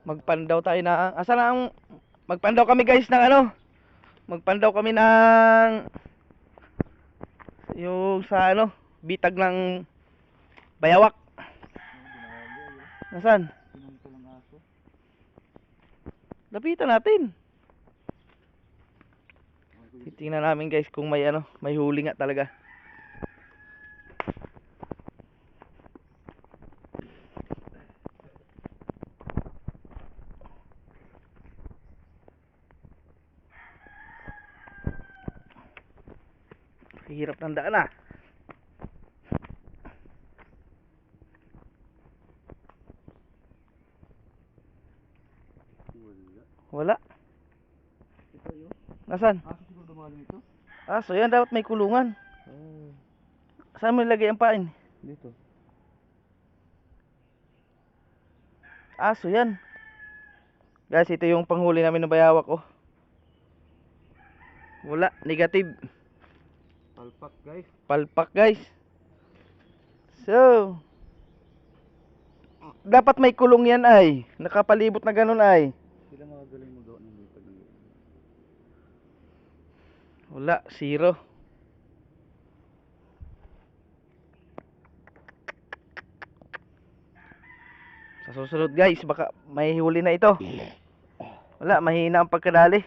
Magpandaw tayo na, asa na ang, magpandaw kami guys ng ano, magpandaw kami ng, yung sa ano, bitag ng bayawak. Nasaan? Lapitan natin. Titingnan namin guys kung may ano, may huli nga talaga. Hirap ng daan ah. Wala. Ito yun. Nasaan? Aso siguro dumaling ito. So yan dapat may kulungan. Saan mo ilagay ang pain? Dito. So yan. Guys, ito yung panghuli namin ng bayawak oh. Wala, negative. Palpak guys. Palpak guys. So, dapat may kulong yan ay. Nakapalibot na ganun ay. Sila magagaling magawa ng bitag ng Wala, zero. Sa susunod guys, baka may huli na ito. Wala, mahina ang pagkadali.